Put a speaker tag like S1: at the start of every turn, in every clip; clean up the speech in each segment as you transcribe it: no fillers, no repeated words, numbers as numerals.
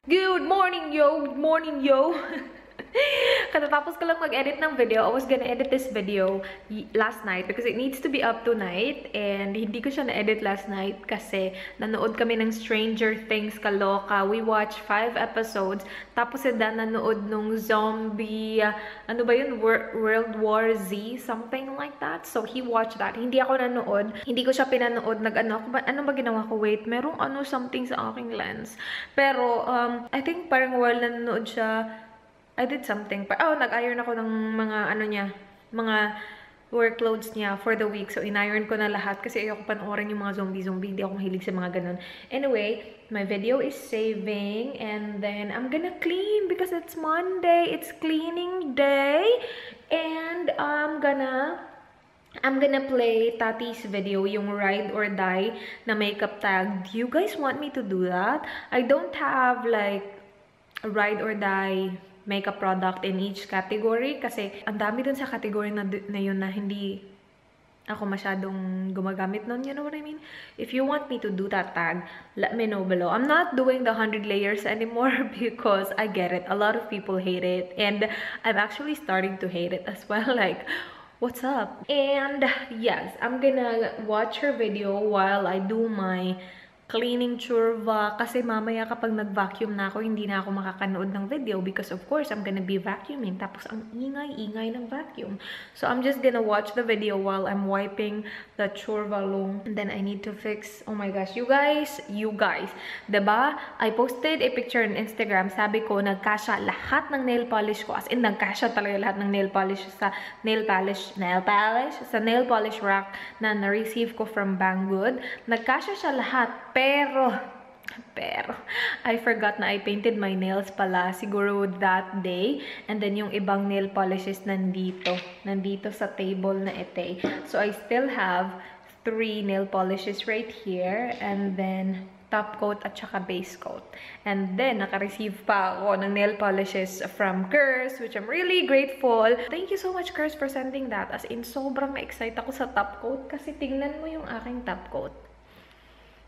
S1: Good morning, yo! Good morning, yo! Katatapos ko lang mag-edit ng video. I was gonna edit this video last night because it needs to be up tonight. And hindi ko siya na-edit last night kasi nanood kami ng Stranger Things kaloka. We watched 5 episodes. Tapos si Dan nanood nung zombie, ano ba yun? World War Z? Something like that. So he watched that. Hindi ako nanood. Hindi ko siya pinanood. Ano ba ginawa ko? Wait, merong something sa aking lens. Pero, I think parang while nanonood siya, I did something. Oh, nag-iron ako ng mga work clothes niya for the week. So, in-iron ko na lahat kasi ayoko panoorin yung mga zombie. Hindi ako mahilig sa mga ganun. Anyway, my video is saving and then I'm gonna clean because it's Monday. It's cleaning day. And I'm gonna play Tati's video, yung ride or die na makeup tag. Do you guys want me to do that? I don't have like a ride or die makeup product in each category kasi ang dami dun sa category na yun na hindi ako masyadong gumagamit nun. You know what I mean? If you want me to do that tag, let me know below. I'm not doing the 100 layers anymore because I get it. A lot of people hate it and I'm actually starting to hate it as well. Like, what's up? And yes, I'm gonna watch her video while I do my cleaning churva kasi mamaya kapag nag-vacuum na ako, hindi na ako makakanood ng video because of course, I'm gonna be vacuuming. Tapos ang ingay-ingay ng vacuum. So I'm just gonna watch the video while I'm wiping the churva long. And then I need to fix, oh my gosh, you guys, diba? I posted a picture on Instagram. Sabi ko, nagkasya lahat ng nail polish ko. As in, nagkasya talaga lahat ng nail polish sa nail polish rack na na-receive ko from Banggood. Nagkasya siya lahat. Pero, I forgot na I painted my nails pala siguro that day. And then yung ibang nail polishes nandito sa table na ite. So, I still have 3 nail polishes right here. And then, top coat at saka base coat. And then, naka-receive pa ako ng nail polishes from Curse, which I'm really grateful. Thank you so much, Curse, for sending that. As in, sobrang na-excite ako sa top coat kasi tingnan mo yung aking top coat.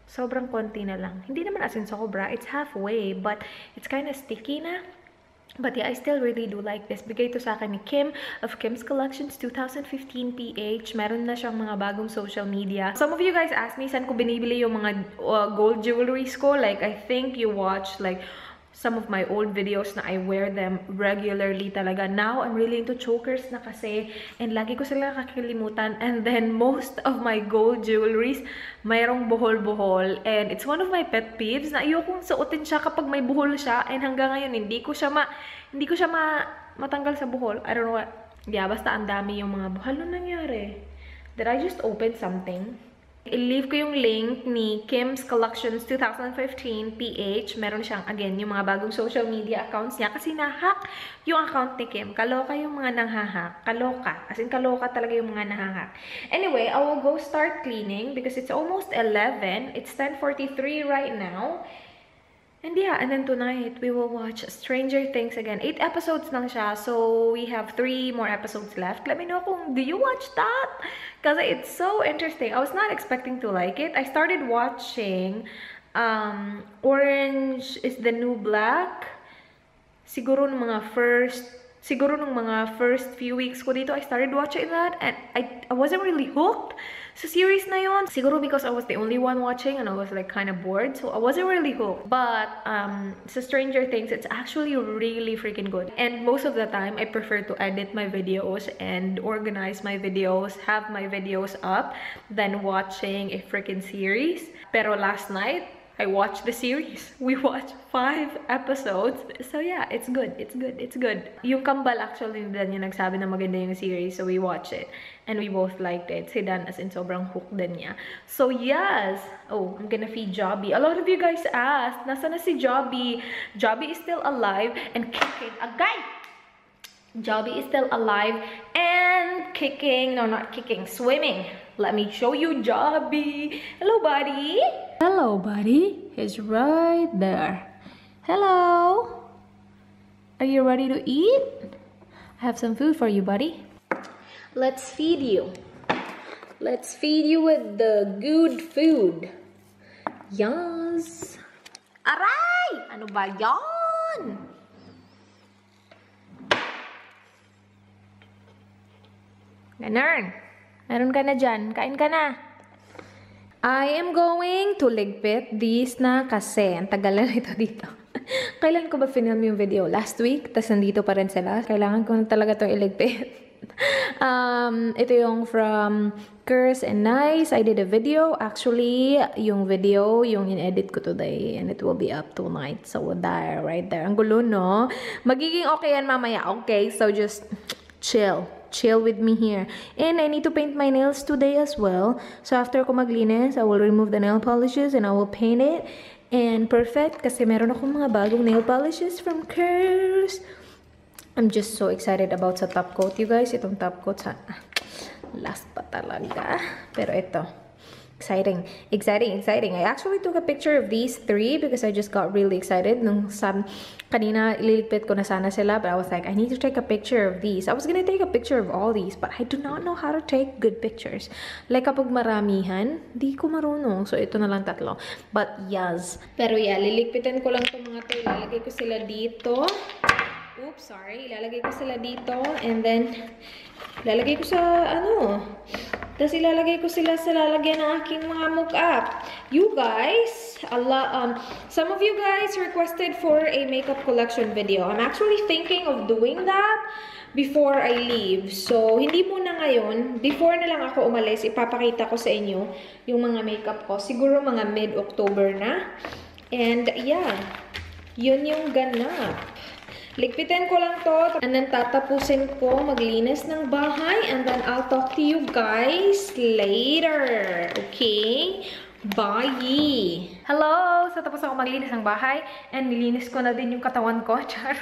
S1: Sobrang konti na lang. Hindi naman as in sobra. It's halfway, but it's kind of sticky na. But yeah, I still really do like this. Bigay to sa akin ni Kim of Kim's Collections 2015 PH. Meron na siyang mga bagong social media. Some of you guys asked me saan ko binibili yung mga gold jewelries ko. Like, I think you watched like some of my old videos na I wear them regularly talaga. Now, I'm really into chokers na kasi and lagi ko sila nakakalimutan. And then, most of my gold jewelries, mayroong buhol-buhol. And it's one of my pet peeves na ayokong suotin siya kapag may buhol siya. And hanggang ngayon, hindi ko siya matanggal sa buhol. I don't know what. Yeah, basta ang dami yung mga buhol. Ano nangyari? Did I just open something? I-leave ko yung link ni Kim's Collections 2015 PH. Meron siyang, again, yung mga bagong social media accounts niya. Kasi na-hack yung account ni Kim. Kaloka yung mga nang-hack. Kaloka. As in, kaloka talaga yung mga nang-hack. Anyway, I will go start cleaning because it's almost 11. It's 10:43 right now. And yeah, and then tonight, we will watch Stranger Things again. 8 episodes lang siya, so we have 3 more episodes left. Let me know kung, do you watch that? Because it's so interesting. I was not expecting to like it. I started watching Orange is the New Black. Siguro nung mga first few weeks ko dito, I started watching that. And I wasn't really hooked sa series na yun. Siguro because I was the only one watching and I was like kind of bored. So I wasn't really hooked. But sa Stranger Things, it's actually really freaking good. And most of the time, I prefer to edit my videos and organize my videos, have my videos up, than watching a freaking series. Pero last night, I watched the series. We watched 5 episodes. So yeah, it's good. It's good. It's good. Yung kambal actually din yung nagsabi na maganda yung series. So we watched it. And we both liked it. Si Dan as in sobrang hooked din niya. So yes. Oh, I'm gonna feed Jobby. A lot of you guys asked, nasa na si Jobby? Jobby is still alive and kicking. Agay! Jobby is still alive and kicking. No, not kicking. Swimming. Let me show you Jobby. Hello, buddy. Hello, buddy. He's right there. Hello. Are you ready to eat? I have some food for you, buddy. Let's feed you. Let's feed you with the good food. Yes. Aray! Ano ba yon? Ganun. Meron ka na dyan. Kain ka na. I am going to ligpit these na kasi ang tagal na ito dito. Kailan ko ba film yung video? Last week? Tapos nandito pa rin sila. Kailangan ko na talaga itong iligpit. Ito yung from Curse and Nice. I did a video. Actually, yung video, yung in-edit ko today. And it will be up tonight. So, there, right there. Ang gulo, no? Magiging okay yan mamaya. Okay, so just chill. Chill with me here. And I need to paint my nails today as well. So, after ko maglinis, I will remove the nail polishes and I will paint it. And perfect, kasi meron akong mga bagong nail polishes from Curse. I'm just so excited about sa top coat, you guys. Itong top coat sa last pa talaga. Pero ito, exciting, exciting, exciting. I actually took a picture of these three because I just got really excited. Nung kanina, ililigpit ko na sana sila, but I was like, I need to take a picture of these. I was gonna take a picture of all these, but I do not know how to take good pictures. Like kapag maramihan, di ko marunong. So ito na lang tatlo. But yes. Pero yeah, liligpitin ko lang itong mga to. Ilalagay ko sila dito. Oops, sorry. Ilalagay ko sila dito. And then, ilalagay ko sa, tapos ilalagay ko sila sa lalagyan ng aking mga mukha. You guys, some of you guys requested for a makeup collection video. I'm actually thinking of doing that before I leave. So, hindi muna ngayon. Before na lang ako umalis, ipapakita ko sa inyo yung mga makeup ko. Siguro mga mid-October na. And, yeah. Yun yung ganap. Ligpitin ko lang to, and then tatapusin ko maglinis ng bahay, and then I'll talk to you guys later. Okay? Bye! Hello! So, tapos ako maglinis ng bahay, and nilinis ko na din yung katawan ko. Char.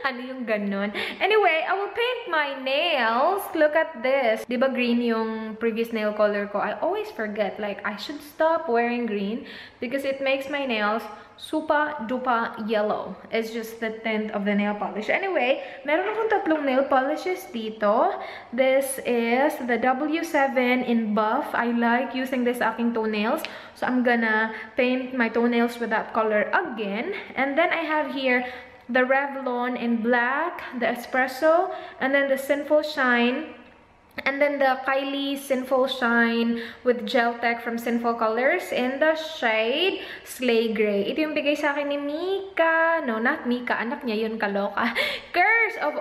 S1: Ano yung ganun? Anyway, I will paint my nails. Look at this. Diba green yung previous nail color ko? I always forget. Like, I should stop wearing green because it makes my nails super duper yellow. It's just the tint of the nail polish. Anyway, meron akong tatlong nail polishes dito. This is the W7 in buff. I like using this aking toenails. So I'm gonna paint my toenails with that color again. And then I have here the Revlon in black, the Espresso, and then the Sinful Shine. And then the Kylie Sinful Shine with Gel Tech from Sinful Colors in the shade Slay Gray. Ito yung bigay sa akin ni Mika. No, not Mika. Anak niya yun, kaloka. Curse of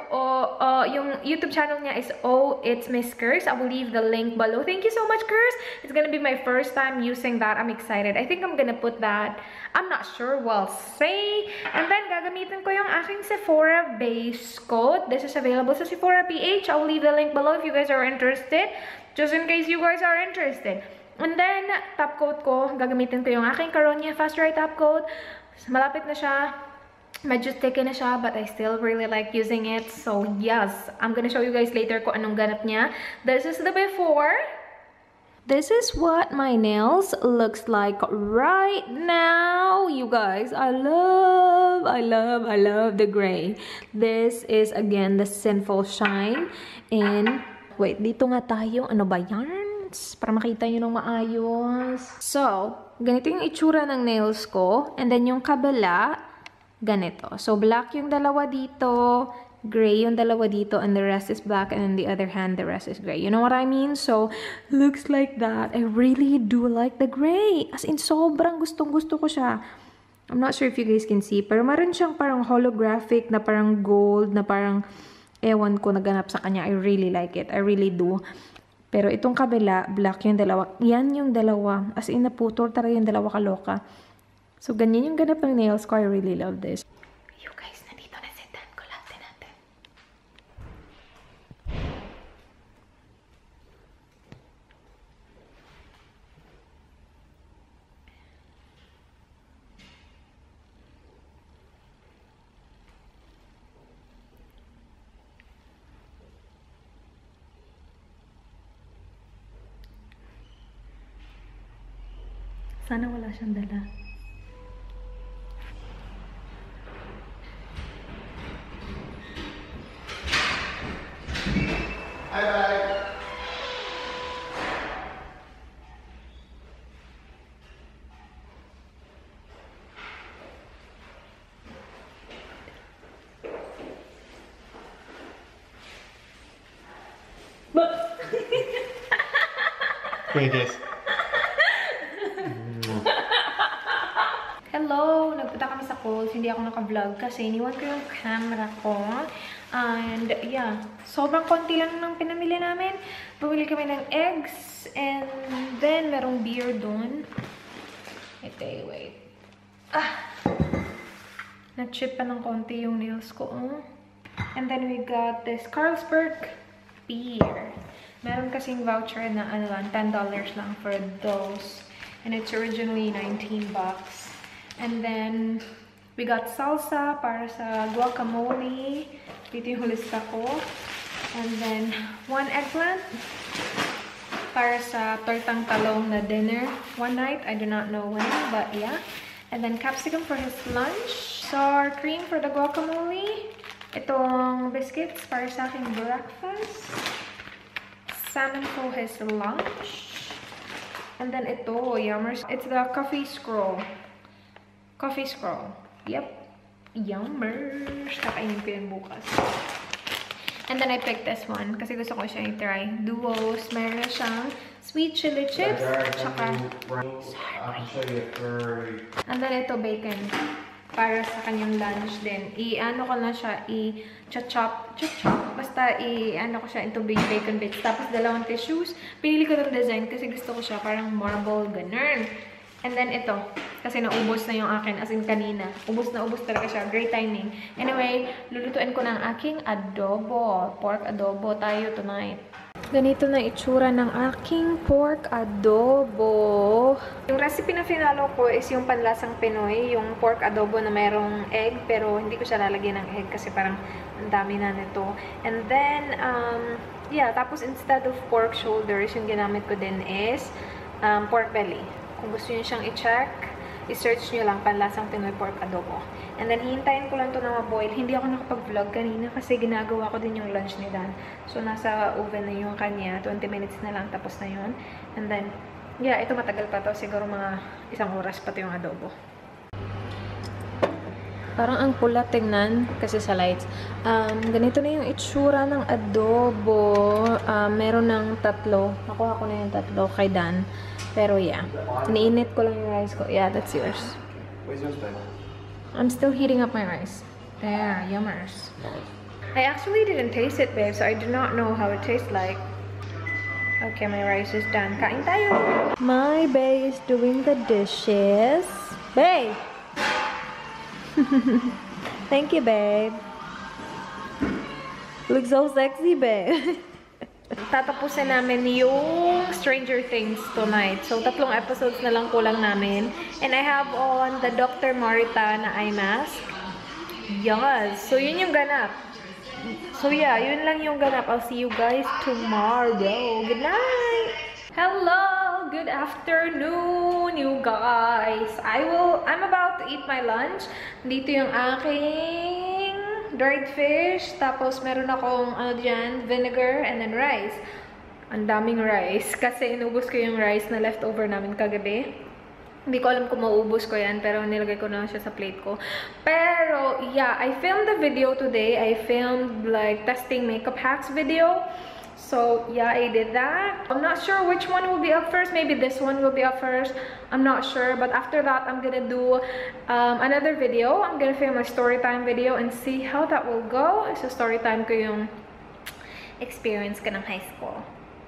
S1: yung YouTube channel niya is It's Miss Curse. I will leave the link below. Thank you so much, Curse. It's gonna be my first time using that. I'm excited. I think I'm gonna put that. I'm not sure. We'll see. And then, gagamitin ko yung aking Sephora base coat. This is available sa Sephora PH. I will leave the link below if you guys are interested, just in case you guys are interested. And then, top coat ko, gagamitin ko yung aking Caronia Fast Dry top coat. Malapit na siya. Medyo sticky na siya, but I still really like using it. So, yes, I'm gonna show you guys later kung anong ganap niya. This is the before. This is what my nails looks like right now, you guys. I love the gray. This is, again, the Sinful Shine in... Wait, dito nga tayo. Ano ba yan? Para makita nyo ng maayos. So, ganito yung itsura ng nails ko. And then yung kabila, ganito. So, black yung dalawa dito. Gray yung dalawa dito. And the rest is black. And then the other hand, the rest is gray. You know what I mean? So, looks like that. I really do like the gray. As in, sobrang gustong-gusto ko siya. I'm not sure if you guys can see. Pero meron siyang parang holographic na parang gold na parang... Ewan ko naganap sa kanya. I really like it. I really do. Pero itong kabila, black yung dalawa. Yan yung dalawa. As in, naputol talaga yung dalawa kaloka. So, ganyan yung ganap ng nails ko. I really love this. You guys, nandito na si Dan. Kulapin natin. Sana wala siyang dala.
S2: Bye-bye. Wait, this.
S1: Hello! Nagpunta kami sa Kohl's. Hindi ako naka-vlog kasi iniwan ko yung camera ko. And yeah, sobrang konti lang ng pinamili namin. Bumili kami ng eggs and then merong beer dun. Wait. Na-chip pa ng konti yung nails ko. And then we got this Carlsberg beer. Meron kasing voucher na ano lang, $10 lang for those. And it's originally 19 bucks. And then, we got salsa para sa guacamole. Dito yung lista ko. And then, 1 eggplant para sa tortang talong na dinner one night. I do not know when, but yeah. And then, capsicum for his lunch. Sour cream for the guacamole. Itong biscuits para sa aking breakfast. Salmon for his lunch. And then, ito, yummers. It's the coffee scroll. Coffee scroll. Yep. Yummers. Kakainin ko yun bukas. And then I picked this one kasi gusto ko siya i-try. Duos. Meron siyang sweet chili chips. Tsaka and then ito bacon. Para sa kanyang lunch din. I-ano ko na siya. I-chop. Basta i-ano ko siya into bacon bits. Tapos dalawang tissues. Pinili ko itong design kasi gusto ko siya parang marble. Ganun. And then ito, kasi naubos na yung akin, as in kanina. Ubos na ubos talaga siya. Great timing. Anyway, lulutuin ko ng aking adobo. Pork adobo tayo tonight. Ganito na itsura ng aking pork adobo. Yung recipe na finalo ko is yung panlasang Pinoy. Yung pork adobo na merong egg, pero hindi ko siya lalagyan ng egg kasi parang ang dami na nito. And then, yeah, tapos instead of pork shoulders, yung ginamit ko din is pork belly. Kung gusto nyo siyang i-check, i-search nyo lang panlasang Pinoy pork adobo. And then, hihintayin ko lang ito na ma-boil. Hindi ako nakapag-vlog kanina kasi ginagawa ko din yung lunch ni Dan. So, nasa oven na yung kanya. 20 minutes na lang, tapos na yun. And then, yeah, ito matagal pa to. Siguro mga 1 oras pa to yung adobo. Parang ang pula tingnan kasi sa lights. Ganito na yung itsura ng adobo. Meron ng 3. Nakuha ko na yung 3 kay Dan. Pero yeah, iniinit ko lang yung rice ko. Yeah, that's yours.
S2: Where's yours, babe?
S1: I'm still heating up my rice. There, yummers. I actually didn't taste it, babe, so I do not know how it tastes like. Okay, my rice is done. Kain tayo! My bae is doing the dishes. Babe! Thank you, babe. Look so sexy, babe. Tatapusin namin yung Stranger Things tonight. So, 3 episodes na lang kulang namin. And I have on the Dr. Marita na eye mask. Yes. So, yun yung ganap. So, yeah. Yun lang yung ganap. I'll see you guys tomorrow. Good night! Hello! Good afternoon, you guys! I'm about to eat my lunch. Dito yung aking dried fish, tapos meron akong ano dyan, vinegar, and then rice. Ang daming rice, kasi inubos ko yung rice na leftover namin kagabi. Hindi ko alam kung maubos ko yan, pero nilagay ko na siya sa plate ko. Pero, yeah, I filmed the video today. I filmed, like, testing makeup hacks video. So, yeah, I did that. I'm not sure which one will be up first. Maybe this one will be up first. I'm not sure. But after that, I'm gonna do another video. I'm gonna film a story time video and see how that will go. So, story time ko yung experience ko ng high school.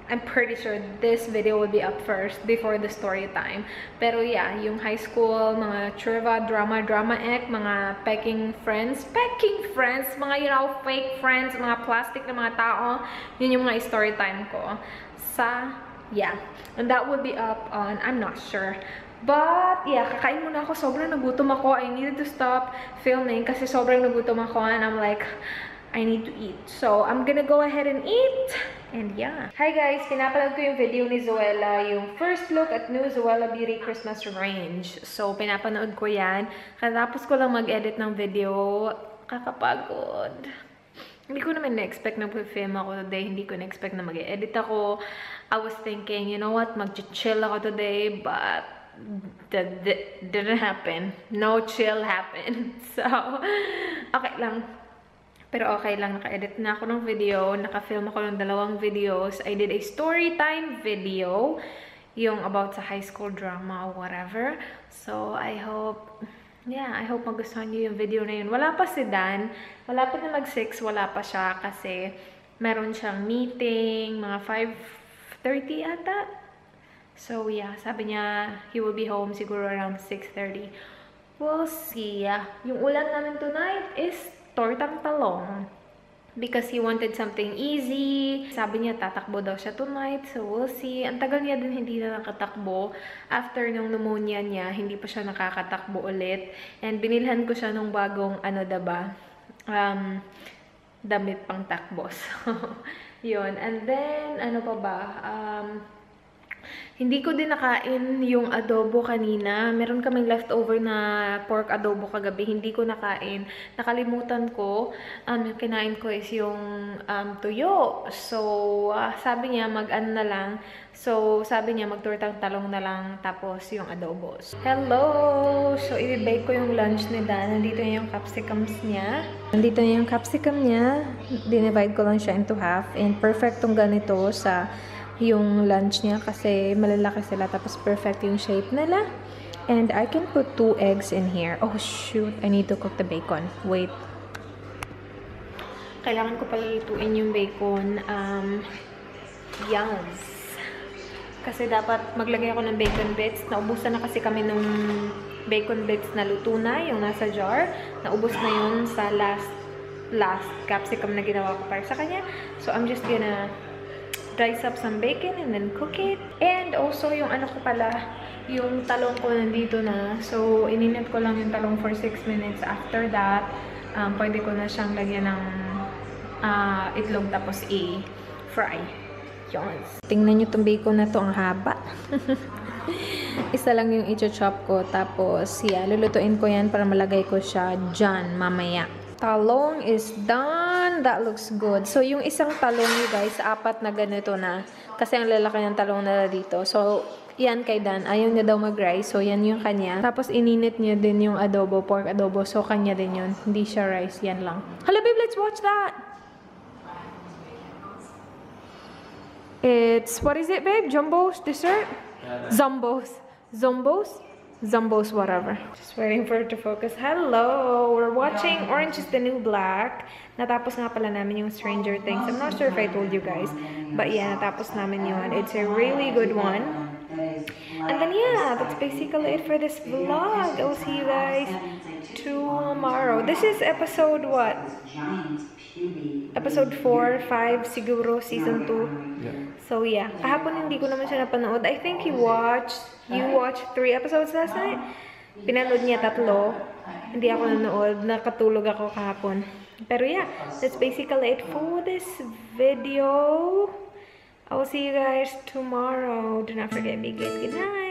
S1: I'm pretty sure this video will be up first before the story time. Pero yeah, yung high school, mga trivia, drama ek, mga pecking friends, mga, you know, fake friends, mga plastic na mga tao, yun yung mga story time ko. Yeah. And that will be up on, I'm not sure. But, yeah, kakain muna ako. Sobrang nagutom ako. I needed to stop filming kasi sobrang nagutom ako. And I'm like, I need to eat. So, I'm gonna go ahead and eat. And yeah. Hi guys! Pinapanood ko yung video ni Zoella. Yung first look at new Zoella Beauty Christmas range. So, pinapanood ko yan. Katapos ko lang mag-edit ng video. Kakapagod. Hindi ko naman na-expect na mag-film ako today. Hindi ko na-expect na mag-edit ako. I was thinking, you know what? Mag-chill ako today. But, that didn't happen. No chill happened. So, okay lang. Pero okay lang, naka-edit na ako ng video, naka-film ako ng 2 videos. I did a story time video. yung about sa high school drama or whatever. So, I hope magustuhan niyo yung video na yun. Wala pa si Dan. Wala pa na mag-6. Wala pa siya kasi meron siyang meeting, mga 5:30 ata. So, yeah, sabi niya, he will be home siguro around 6:30. We'll see. Yung ulam namin tonight is tortang talong. Because he wanted something easy. Sabi niya, tatakbo daw siya tonight. So, we'll see. Ang tagal niya din hindi na nakatakbo. After nung pneumonia niya, hindi pa siya nakakatakbo ulit. And binilhan ko siya nung bagong, damit pang takbo. So, yun. And then, ano pa ba? Hindi ko din nakain yung adobo kanina. Meron kaming leftover na pork adobo kagabi. Hindi ko nakain. Nakalimutan ko. Yung kinain ko is yung tuyo. So, sabi niya mag-ano na lang. So, sabi niya magturtang talong na lang. Tapos yung adobo. Hello! So, i-bake ko yung lunch ni Dan. Nandito yung capsicums niya. Nandito yung capsicum niya. Dinivide ko lang siya into half. And perfect tong ganito sa yung lunch niya kasi malalaki sila tapos perfect yung shape nila. And I can put 2 eggs in here. Oh shoot, I need to cook the bacon. Wait. Kailangan ko pala lutuin yung bacon. Yes. Kasi dapat maglagay ako ng bacon bits. Naubusan na kasi kami nung bacon bits na luto na, yung nasa jar. Naubos na yun sa last capsicum na ginawa ko para sa kanya. So I'm just gonna dice up some bacon and then cook it. And also, yung ano ko pala, yung talong ko nandito na. So, ininit ko lang yung talong for 6 minutes. After that, pwede ko na siyang lagyan ng itlog tapos i-fry. Yun. Tingnan nyo itong bacon na to, ang haba. Isa lang yung i-chop ko. Tapos, lulutuin ko yan para malagay ko siya dyan mamaya. Talong is done. That looks good. So, yung isang talong, you guys, 4 na ganito na. Kasi ang lalaki ng talong na dito. So, yan kay Dan. Ayaw niya daw mag-rice. So, yan yung kanya. Tapos, ininit niya din yung adobo, pork adobo. So, kanya din yun. Hindi siya rice. Yan lang. Hala, babe, let's watch that. It's, what is it, babe? Jumbo's dessert? Zumbos. Zumbos? Zumbos, whatever. Just waiting for it to focus. Hello! We're watching Orange is the New Black. Natapos nga pala namin yung Stranger Things. I'm not sure if I told you guys. But yeah, natapos namin yun. It's a really good one. And then yeah, that's basically it for this vlog. I'll see you guys tomorrow. This is episode what? Episode 4, 5, siguro, season 2. Yeah. So yeah, kahapon hindi ko naman siya napanood. I think you watched 3 episodes last night. Pinanood niya 3. Hindi ako nanood. Nakatulog ako kahapon. Pero yeah, that's basically it for this video. I will see you guys tomorrow. Do not forget, be good. Good night.